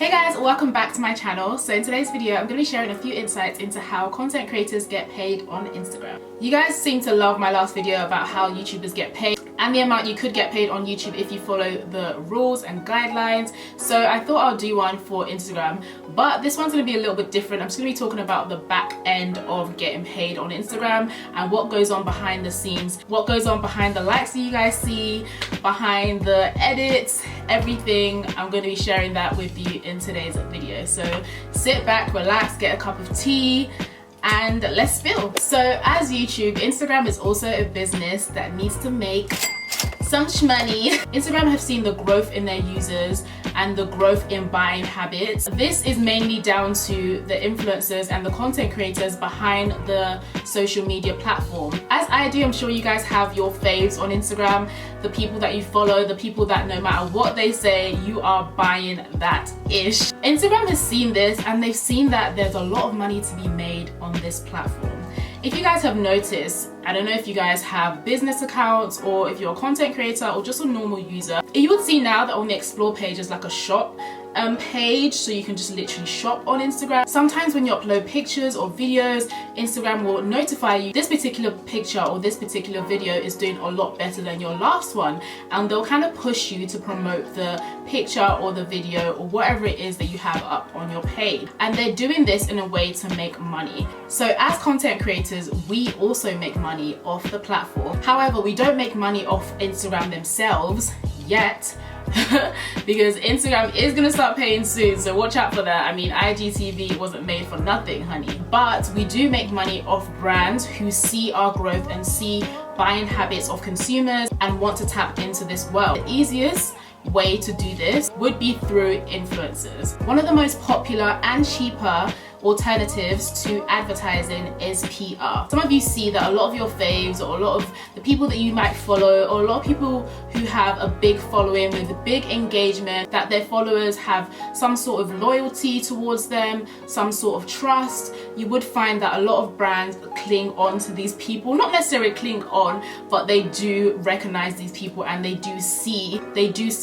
Hey guys, welcome back to my channel. So in today's video, I'm going to be sharing a few insights into how content creators get paid on Instagram. You guys seem to love my last video about how YouTubers get paid and the amount you could get paid on YouTube if you follow the rules and guidelines. So I thought I'll do one for Instagram, but this one's going to be a little bit different. I'm just going to be talking about the back end of getting paid on Instagram and what goes on behind the scenes, what goes on behind the likes that you guys see, behind the edits, everything. I'm going to be sharing that with you in today's video. So sit back, relax, get a cup of tea, and let's spill. So as YouTube, Instagram is also a business that needs to make some money. Instagram have seen the growth in their users and the growth in buying habits. This is mainly down to the influencers and the content creators behind the social media platform. As I do, I'm sure you guys have your faves on Instagram, the people that you follow, the people that no matter what they say, you are buying that ish. Instagram has seen this and they've seen that there's a lot of money to be made on this platform. If you guys have noticed, I don't know if you guys have business accounts or if you're a content creator or just a normal user, you would see now that on the explore page is like a shop page, so you can just literally shop on Instagram. Sometimes when you upload pictures or videos, Instagram will notify you this particular picture or this particular video is doing a lot better than your last one, and they'll kind of push you to promote the picture or the video or whatever it is that you have up on your page. And they're doing this in a way to make money. So as content creators, we also make money off the platform. However, we don't make money off Instagram themselves yet, because Instagram is gonna start paying soon, so watch out for that. I mean, IGTV wasn't made for nothing, honey. But we do make money off brands who see our growth and see buying habits of consumers and want to tap into this world. The easiest way to do this would be through influencers. One of the most popular and cheaper alternatives to advertising is PR. Some of you see that a lot of your faves or a lot of the people that you might follow or a lot of people who have a big following with a big engagement, that their followers have some sort of loyalty towards them, some sort of trust. You would find that a lot of brands cling on to these people, not necessarily cling on, but they do recognize these people and they do see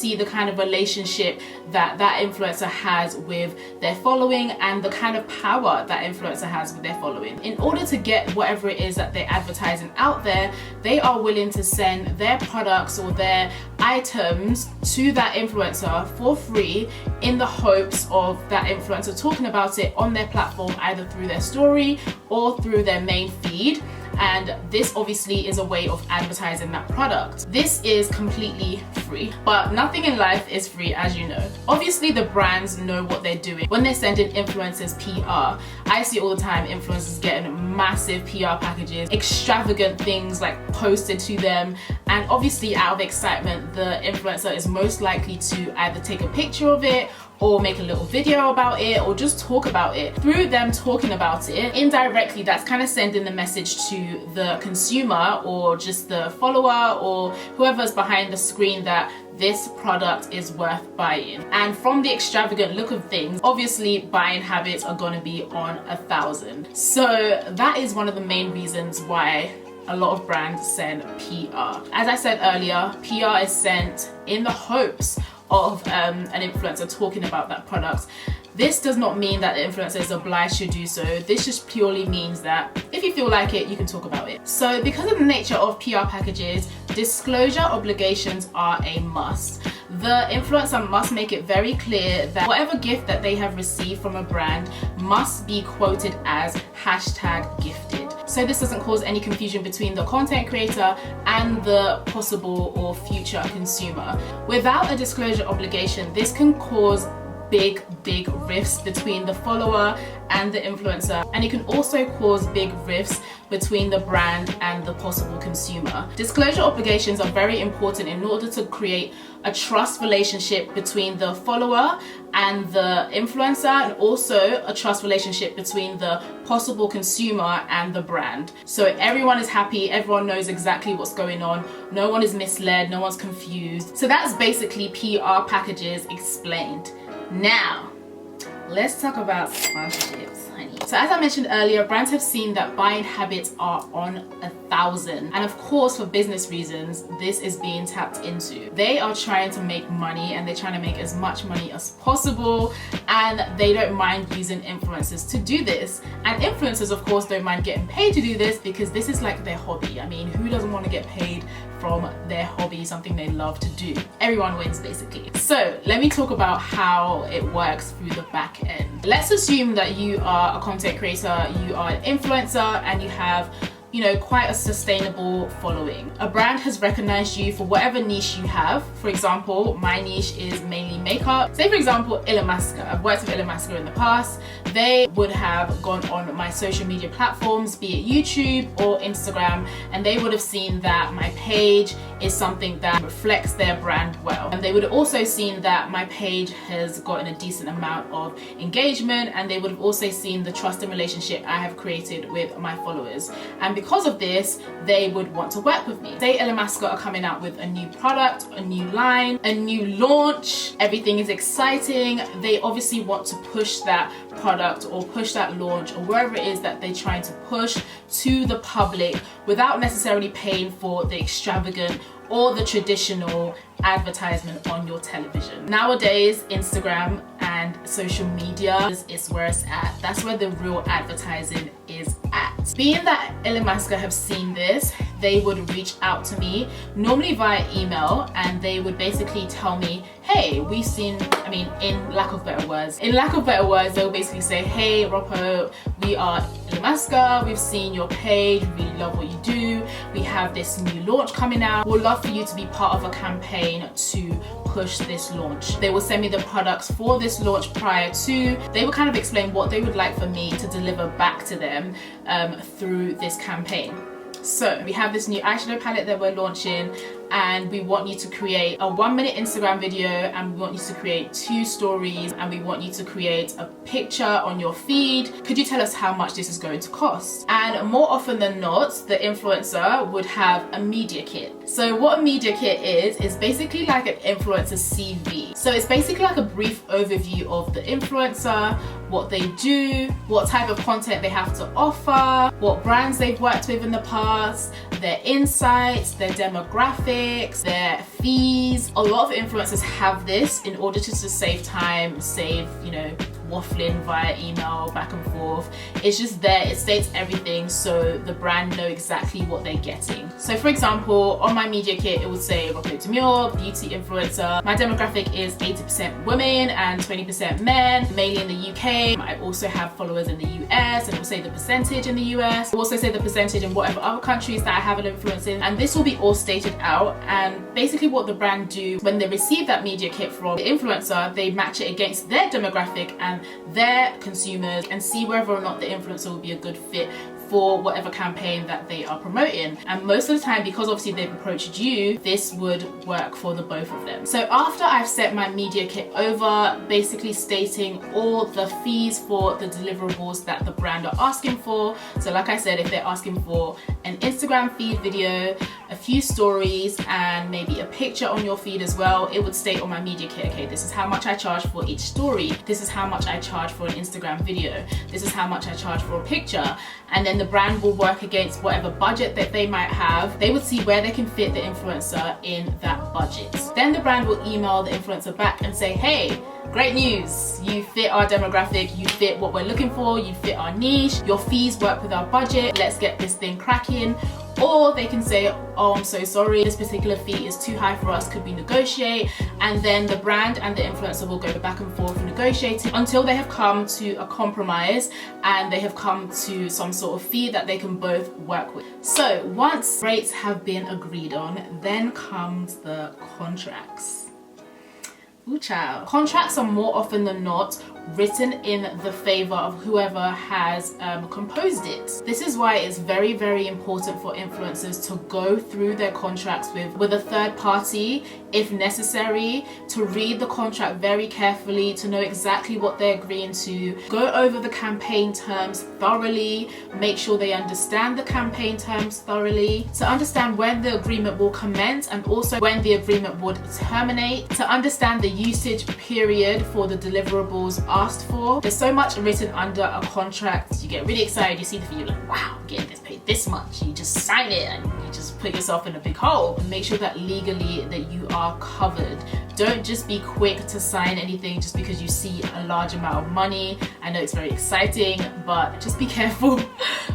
the kind of relationship that that influencer has with their following and the kind of power that influencer has with their following. In order to get whatever it is that they're advertising out there, they are willing to send their products or their items to that influencer for free in the hopes of that influencer talking about it on their platform, either through their story or through their main feed. And this obviously is a way of advertising that product. This is completely free, but nothing in life is free, as you know. Obviously the brands know what they're doing when they're sending influencers PR. I see all the time influencers getting massive PR packages, extravagant things like posted to them, and obviously out of excitement the influencer is most likely to either take a picture of it or make a little video about it or just talk about it. Through them talking about it, indirectly that's kind of sending the message to the consumer or just the follower or whoever's behind the screen that this product is worth buying. And from the extravagant look of things, obviously buying habits are going to be on 1,000. So that is one of the main reasons why a lot of brands send PR. As I said earlier, PR is sent in the hopes of an influencer talking about that product. This does not mean that the influencer is obliged to do so. This just purely means that if you feel like it, you can talk about it. So because of the nature of PR packages, disclosure obligations are a must. The influencer must make it very clear that whatever gift that they have received from a brand must be quoted as #gifted. So this doesn't cause any confusion between the content creator and the possible or future consumer. Without a disclosure obligation, this can cause big rifts between the follower and the influencer, and it can also cause big rifts between the brand and the possible consumer. Disclosure obligations are very important in order to create a trust relationship between the follower and the influencer, and also a trust relationship between the possible consumer and the brand. So everyone is happy, everyone knows exactly what's going on, no one is misled, no one's confused. So that's basically PR packages explained. Now, let's talk about sponsorships, honey. So as I mentioned earlier, brands have seen that buying habits are on 1,000. And of course, for business reasons, this is being tapped into. They are trying to make money and they're trying to make as much money as possible. And they don't mind using influencers to do this. And influencers, of course, don't mind getting paid to do this because this is like their hobby. I mean, who doesn't want to get paid from their hobby, something they love to do? Everyone wins, basically. So let me talk about how it works through the back end. Let's assume that you are a content creator, you are an influencer, and you have, you know, quite a sustainable following. A brand has recognized you for whatever niche you have. For example, my niche is mainly makeup. Say for example, Illamasqua. I've worked with Illamasqua in the past. They would have gone on my social media platforms, be it YouTube or Instagram, and they would have seen that my page is something that reflects their brand well. And they would have also seen that my page has gotten a decent amount of engagement, and they would have also seen the trust and relationship I have created with my followers. And because of this, they would want to work with me. Say Illamasqua are coming out with a new product, a new line, a new launch, everything is exciting. They obviously want to push that product or push that launch or wherever it is that they're trying to push to the public without necessarily paying for the extravagant or the traditional advertisement on your television. Nowadays, Instagram and social media is where it's at. That's where the real advertising is at. Being that Illamasqua have seen this, they would reach out to me, normally via email, and they would basically tell me, hey, we've seen, I mean, in lack of better words, they'll basically say, hey, Ropo, we are Illamasqua, we've seen your page, we really love what you do, we have this new launch coming out, we'd love for you to be part of a campaign to push this launch. They will send me the products for this launch prior to. They will kind of explain what they would like for me to deliver back to them through this campaign. So we have this new eyeshadow palette that we're launching, and we want you to create a 1-minute Instagram video, and we want you to create 2 stories, and we want you to create a picture on your feed. Could you tell us how much this is going to cost? And more often than not, the influencer would have a media kit. So what a media kit is basically like an influencer CV. So it's basically like a brief overview of the influencer, what they do, what type of content they have to offer, what brands they've worked with in the past, their insights, their demographics, their fees. A lot of influencers have this in order to just save time, save, you know, waffling via email back and forth. It's just there, it states everything so the brand know exactly what they're getting. So for example, on my media kit it would say Ropo Demure, beauty influencer. My demographic is 80% women and 20% men, mainly in the UK. I also have followers in the US, and it will say the percentage in the US. It will also say the percentage in whatever other countries that I have an influence in, and this will be all stated out. And basically what the brand do when they receive that media kit from the influencer, they match it against their demographic and their consumers and see whether or not the influencer will be a good fit for whatever campaign that they are promoting. And most of the time, because obviously they've approached you, this would work for the both of them. So after I've sent my media kit over, basically stating all the fees for the deliverables that the brand are asking for. So like I said, if they're asking for an Instagram feed video, a few stories, and maybe a picture on your feed as well, it would state on my media kit, okay, this is how much I charge for each story, this is how much I charge for an Instagram video, this is how much I charge for a picture. And then the brand will work against whatever budget that they might have. They would see where they can fit the influencer in that budget. Then the brand will email the influencer back and say, hey, great news, you fit our demographic, you fit what we're looking for, you fit our niche, your fees work with our budget, let's get this thing cracking. Or they can say, oh, I'm so sorry, this particular fee is too high for us, could we negotiate? And then the brand and the influencer will go back and forth negotiating until they have come to a compromise and they have come to some sort of fee that they can both work with. So once rates have been agreed on, then comes the contracts. Ooh, child. Contracts are more often than not written in the favor of whoever has composed it. This is why it's very, very important for influencers to go through their contracts with a third party if necessary, to read the contract very carefully, to know exactly what they're agreeing to, go over the campaign terms thoroughly, make sure they understand the campaign terms thoroughly, to understand when the agreement will commence and also when the agreement would terminate, to understand the usage period for the deliverables asked for. There's so much written under a contract. You get really excited, you see the fee, you're like, wow, I'm getting this paid this much. You just sign it and you just put yourself in a big hole. And make sure that legally that you are covered. Don't just be quick to sign anything just because you see a large amount of money. I know it's very exciting, but just be careful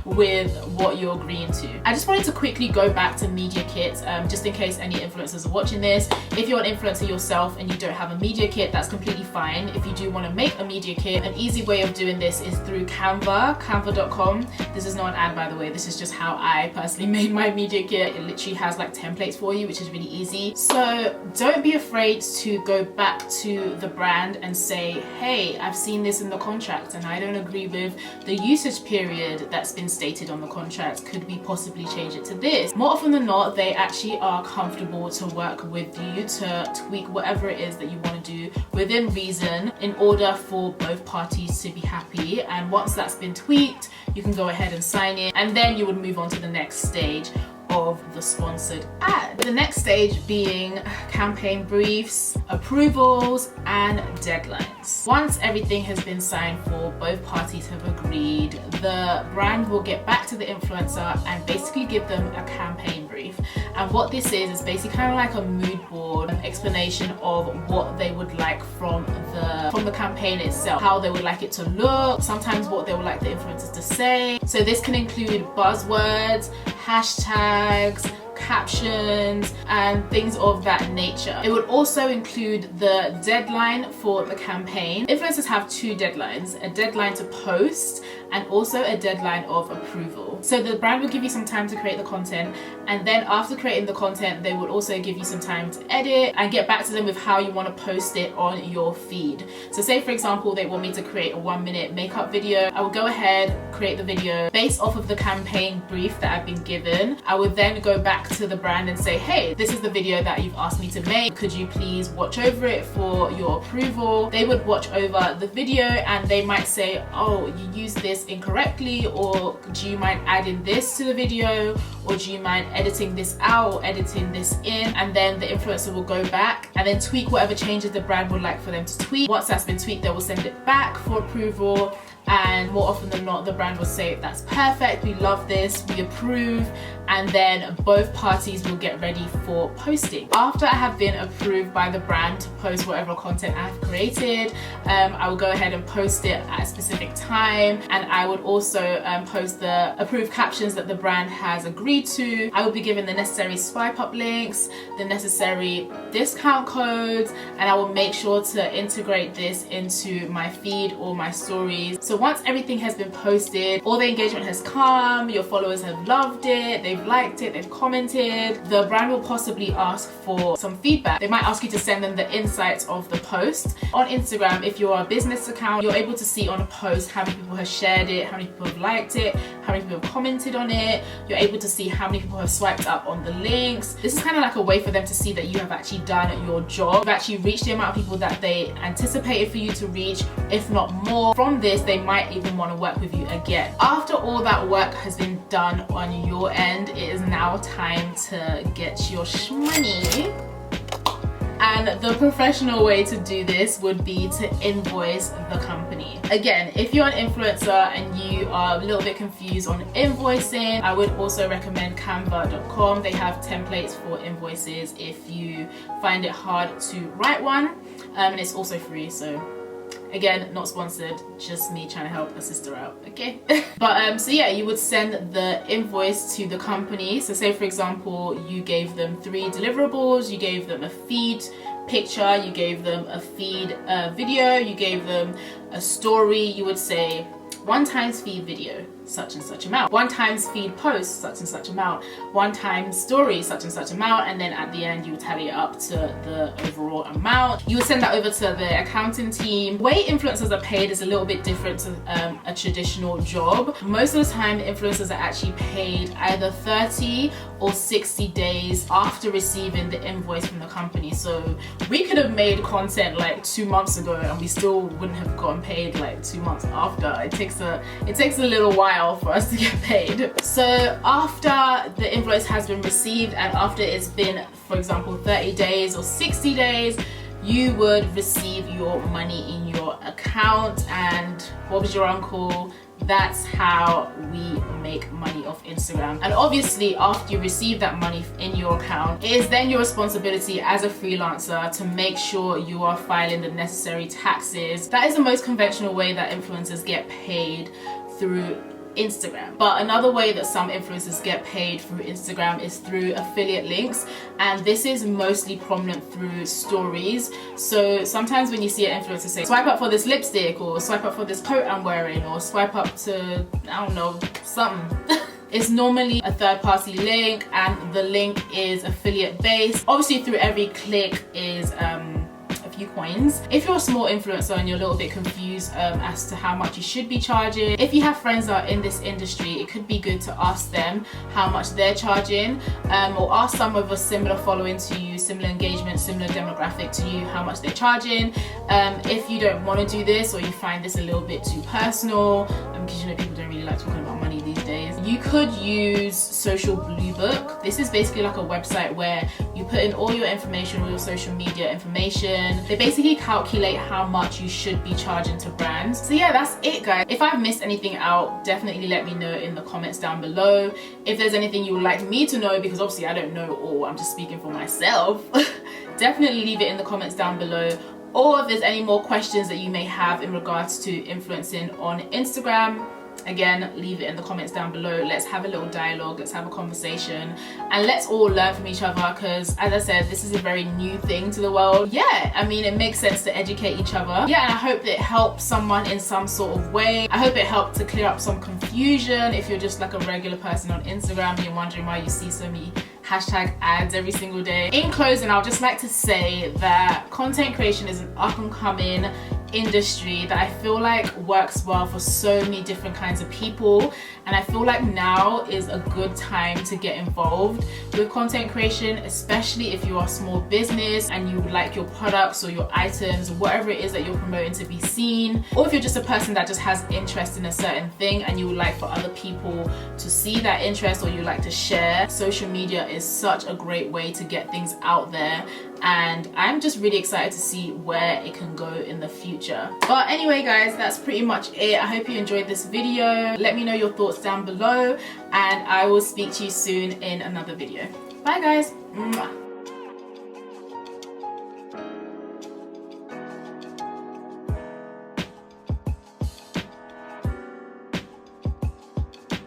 with what you're agreeing to. I just wanted to quickly go back to media kits, just in case any influencers are watching this. If you're an influencer yourself and you don't have a media kit, that's completely fine. If you do want to make a media kit, an easy way of doing this is through canva.com. This is not an ad, by the way. This is just how I personally made my media kit. It literally has like templates for you, which is really easy. So don't be afraid to go back to the brand and say, hey, I've seen this in the contract and I don't agree with the usage period that's been stated on the contract. Could we possibly change it to this? More often than not, they actually are comfortable to work with you to tweak whatever it is that you want to do within reason in order for both parties to be happy. And once that's been tweaked, you can go ahead and sign it, and then you would move on to the next stage of the sponsored ad. The next stage being campaign briefs, approvals, and deadlines. Once everything has been signed for, both parties have agreed, the brand will get back to the influencer and basically give them a campaign brief. And what this is basically kind of like a mood board, an explanation of what they would like from the campaign itself, how they would like it to look, sometimes what they would like the influencers to say. So this can include buzzwords, hashtags, captions, and things of that nature. It would also include the deadline for the campaign. Influencers have two deadlines, a deadline to post and also a deadline of approval. So the brand will give you some time to create the content, and then after creating the content, they will also give you some time to edit and get back to them with how you want to post it on your feed. So say for example, they want me to create a 1-minute makeup video. I will go ahead, create the video based off of the campaign brief that I've been given. I would then go back to the brand and say, hey, this is the video that you've asked me to make. Could you please watch over it for your approval? They would watch over the video and they might say, oh, you used this incorrectly, or do you mind adding this to the video, or do you mind editing this out or editing this in? And then the influencer will go back and then tweak whatever changes the brand would like for them to tweak. Once that's been tweaked, they will send it back for approval, and more often than not, the brand will say, that's perfect, we love this, we approve, and then both parties will get ready for posting. After I have been approved by the brand to post whatever content I've created, I will go ahead and post it at a specific time, and I would also post the approved captions that the brand has agreed to. I will be given the necessary swipe up links, the necessary discount codes, and I will make sure to integrate this into my feed or my stories. So once everything has been posted, all the engagement has come, your followers have loved it, they've liked it, they've commented, the brand will possibly ask for some feedback. They might ask you to send them the insights of the post. On Instagram, if you're a business account, you're able to see on a post how many people have shared it, how many people have liked it, how many people have commented on it. You're able to see how many people have swiped up on the links. This is kind of like a way for them to see that you have actually done your job. You've actually reached the amount of people that they anticipated for you to reach, if not more. From this, they might even want to work with you again. After all that work has been done on your end, it is now time to get your shmoney. And the professional way to do this would be to invoice the company. Again, if you're an influencer and you are a little bit confused on invoicing, I would also recommend canva.com. They have templates for invoices if you find it hard to write one, and it's also free. So again, not sponsored, just me trying to help a sister out, okay? But so yeah, you would send the invoice to the company. So say for example, you gave them 3 deliverables, you gave them a feed picture, you gave them a feed video, you gave them a story. You would say 1 times feed video, such and such amount, 1 times feed post, such and such amount, 1 times story, such and such amount, and then at the end you tally it up to the overall amount. You would send that over to the accounting team. The way influencers are paid is a little bit different to a traditional job. Most of the time, influencers are actually paid either 30 or 60 days after receiving the invoice from the company. So we could have made content like 2 months ago and we still wouldn't have gotten paid like 2 months after. It takes a little while for us to get paid. So after the invoice has been received and after it's been, for example, 30 days or 60 days, you would receive your money in your your account and Bob's your uncle. That's how we make money off Instagram. And obviously after you receive that money in your account, it is then your responsibility as a freelancer to make sure you are filing the necessary taxes. That is the most conventional way that influencers get paid, through Instagram. But another way that some influencers get paid through Instagram is through affiliate links, and this is mostly prominent through stories. So sometimes when you see an influencer say swipe up for this lipstick, or swipe up for this coat I'm wearing, or swipe up to, I don't know, something. It's normally a third-party link, and the link is affiliate based. Obviously through every click is a few coins. If you're a small influencer and you're a little bit confused as to how much you should be charging, if you have friends that are in this industry, it could be good to ask them how much they're charging, or ask some of a similar following to you, similar engagement, similar demographic to you, how much they're charging. If you don't want to do this, or you find this a little bit too personal, because you know people don't really like talking about money these days, you could use Social Blue Book. This is basically like a website where you put in all your information, all your social media information. They basically calculate how much you should be charging to brands. So yeah, that's it guys. If I've missed anything out, definitely let me know in the comments down below. If there's anything you would like me to know, because obviously I don't know all, I'm just speaking for myself, definitely leave it in the comments down below. Or if there's any more questions that you may have in regards to influencing on Instagram, again, leave it in the comments down below. Let's have a little dialogue, let's have a conversation, and let's all learn from each other, because as I said, this is a very new thing to the world. Yeah, I mean, it makes sense to educate each other. Yeah, and I hope that it helps someone in some sort of way. I hope it helped to clear up some confusion if you're just like a regular person on Instagram and you're wondering why you see so many hashtag ads every single day. In closing, I would just like to say that content creation is an up and coming industry that I feel like works well for so many different kinds of people, and I feel like now is a good time to get involved with content creation, especially if you're a small business and you would like your products or your items, whatever it is that you're promoting, to be seen, or if you're just a person that just has interest in a certain thing and you would like for other people to see that interest, or you like to share. Social media is such a great way to get things out there, and I'm just really excited to see where it can go in the future. But anyway guys, that's pretty much it. I hope you enjoyed this video. Let me know your thoughts down below, and I will speak to you soon in another video. Bye guys. Mwah.